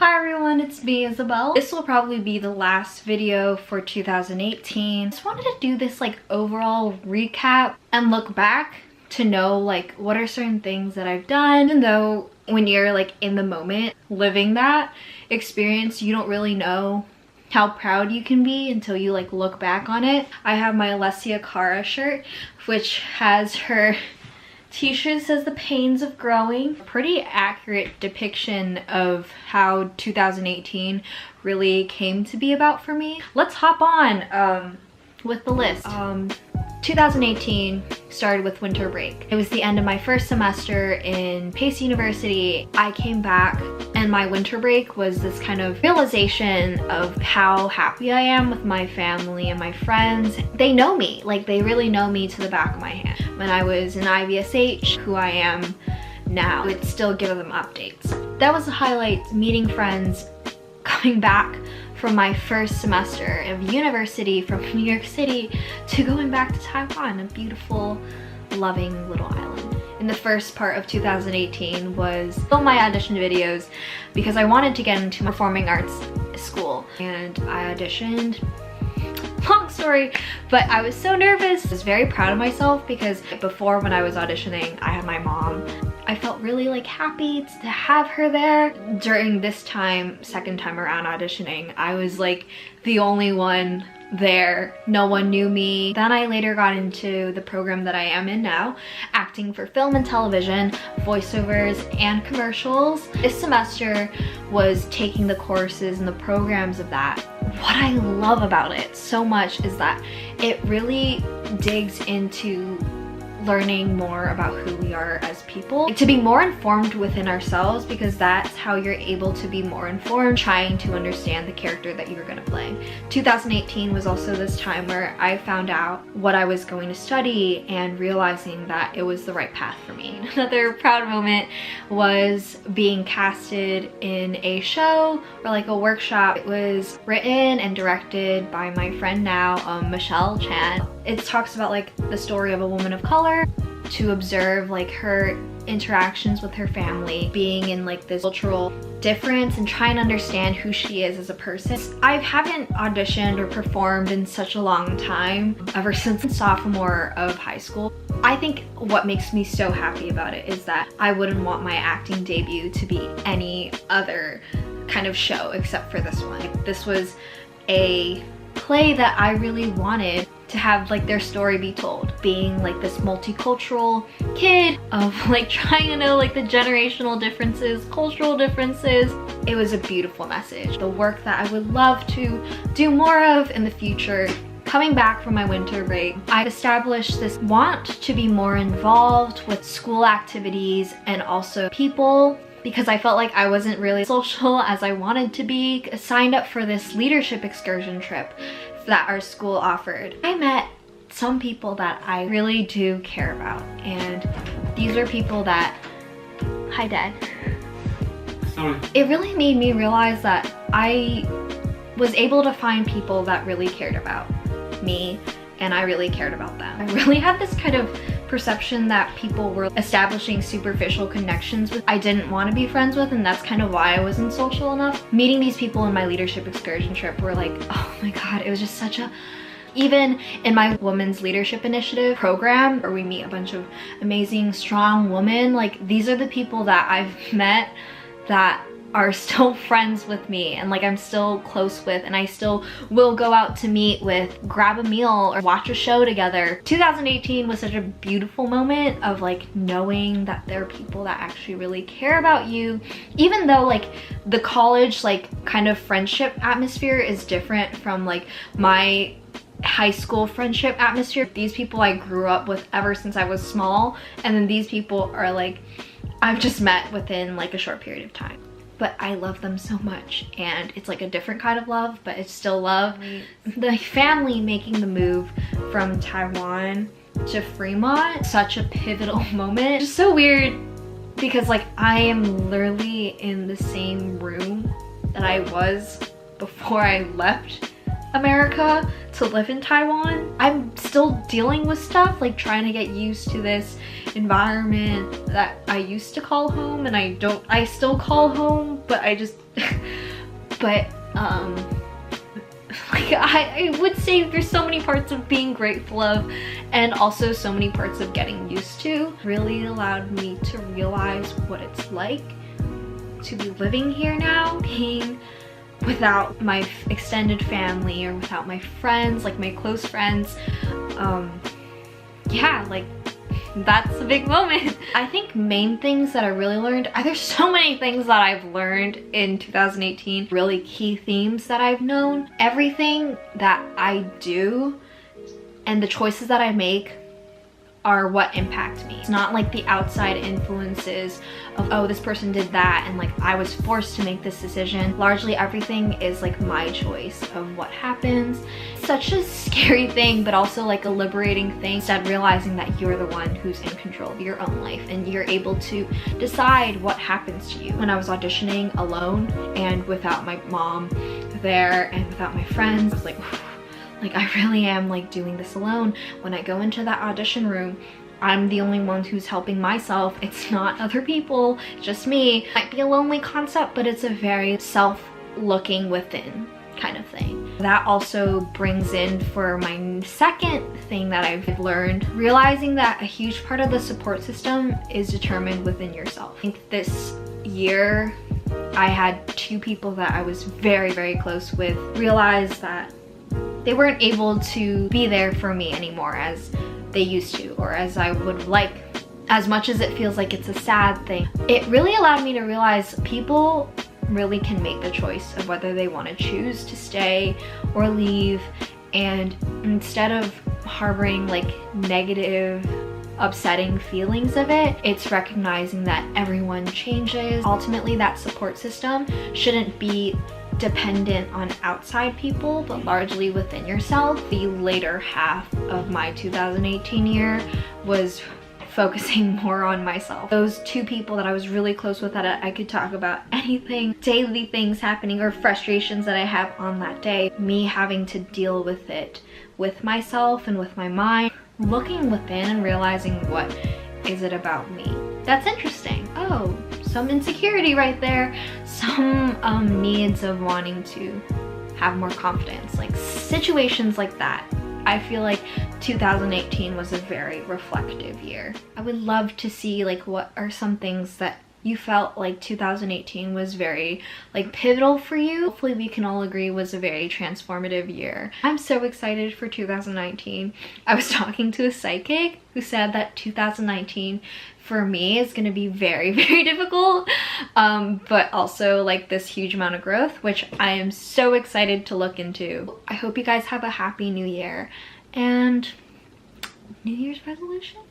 Hi everyone, it's me, Isabel. This will probably be the last video for 2018. Just wanted to do this like overall recap and look back to know like what are certain things that I've done. Even though when you're like in the moment living that experience, you don't really know how proud you can be until you like look back on it. I have my Alessia Cara shirt, which has her t-shirt says The Pains of Growing. Pretty accurate depiction of how 2018 really came to be about for me. Let's hop on with the list. 2018 started with winter break. It was the end of my first semester in Pace University. I came back and my winter break was this kind of realization of how happy I am with my family and my friends. They know me, like they really know me to the back of my hand. When I was in IVSH, who I am now, I'd still give them updates. That was the highlight, meeting friends, coming back from my first semester of university from New York City to going back to Taiwan, a beautiful, loving little island. In the first part of 2018 was film my audition videos because I wanted to get into performing arts school, and I auditioned. Long story, but I was so nervous. I was very proud of myself because before, when I was auditioning, I had my mom. I felt really like happy to have her there. During this time, second time around auditioning, I was like the only one there. No one knew me. Then I later got into the program that I am in now, acting for film and television, voiceovers and commercials. This semester was taking the courses and the programs of that. What I love about it so much is that it really digs into learning more about who we are as people, to be more informed within ourselves, because that's how you're able to be more informed, trying to understand the character that you're going to play. 2018 was also this time where I found out what I was going to study and realizing that it was the right path for me. Another proud moment was being casted in a show or like a workshop. It was written and directed by my friend now, Michelle Chan. It talks about like the story of a woman of color, to observe like her interactions with her family, being in like this cultural difference and trying to understand who she is as a person. I haven't auditioned or performed in such a long time, ever since sophomore of high school. I think what makes me so happy about it is that I wouldn't want my acting debut to be any other kind of show except for this one. This was a play that I really wanted to have like their story be told, being like this multicultural kid of like trying to know like the generational differences, cultural differences. It was a beautiful message. The work that I would love to do more of in the future. Coming back from my winter break, I established this want to be more involved with school activities and also people, because I felt like I wasn't really social as I wanted to be. I signed up for this leadership excursion trip that our school offered. I met some people that I really do care about, and these are people that, hi Dad. Sorry. It really made me realize that I was able to find people that really cared about me and I really cared about them. I really had this kind of perception that people were establishing superficial connections with I didn't want to be friends with, and that's kind of why I wasn't social enough. Meeting these people in my leadership excursion trip were like, oh my god, it was just such a... Even in my Women's Leadership Initiative program, where we meet a bunch of amazing, strong women, like these are the people that I've met that are still friends with me and like I'm still close with, and I still will go out to meet with, grab a meal or watch a show together. 2018 was such a beautiful moment of like knowing that there are people that actually really care about you, even though like the college like kind of friendship atmosphere is different from like my high school friendship atmosphere. These people I grew up with ever since I was small, and then these people are like I've just met within like a short period of time. But I love them so much, and it's like a different kind of love, but it's still love. The family making the move from Taiwan to Fremont, such a pivotal moment. It's so weird because like I am literally in the same room that I was before I left America to live in Taiwan. I'm still dealing with stuff, like trying to get used to this environment that I used to call home, and I still call home, but I just but like I would say there's so many parts of being grateful of, and also so many parts of getting used to. Really allowed me to realize what it's like to be living here now, being without my extended family or without my friends, like my close friends. Yeah, like that's a big moment. I think main things that I really learned, there's so many things that I've learned in 2018, really key themes that I've known. Everything that I do and the choices that I make are what impact me. It's not like the outside influences of, oh, this person did that and like I was forced to make this decision. Largely everything is like my choice of what happens. Such a scary thing, but also like a liberating thing. Instead, realizing that you're the one who's in control of your own life and you're able to decide what happens to you. When I was auditioning alone and without my mom there and without my friends, I was like I really am like doing this alone. When I go into that audition room, I'm the only one who's helping myself. It's not other people, just me. Might be a lonely concept, but it's a very self-looking within kind of thing. That also brings in for my second thing that I've learned, realizing that a huge part of the support system is determined within yourself. I think this year I had two people that I was very, very close with realize that they weren't able to be there for me anymore as they used to, or as I would like. As much as it feels like it's a sad thing, it really allowed me to realize people really can make the choice of whether they want to choose to stay or leave. And instead of harboring like negative, upsetting feelings of it, it's recognizing that everyone changes. Ultimately, that support system shouldn't be dependent on outside people, but largely within yourself. The later half of my 2018 year was focusing more on myself. Those two people that I was really close with, that I could talk about anything, daily things happening or frustrations that I have on that day, me having to deal with it with myself and with my mind, looking within and realizing what is it about me. That's interesting. Oh, some insecurity right there, some needs of wanting to have more confidence, like situations like that. I feel like 2018 was a very reflective year. I would love to see like what are some things that you felt like 2018 was very like pivotal for you. Hopefully we can all agree was a very transformative year. I'm so excited for 2019. I was talking to a psychic who said that 2019 for me is going to be very, very difficult, but also like this huge amount of growth, which I am so excited to look into. I hope you guys have a happy new year and New Year's resolutions.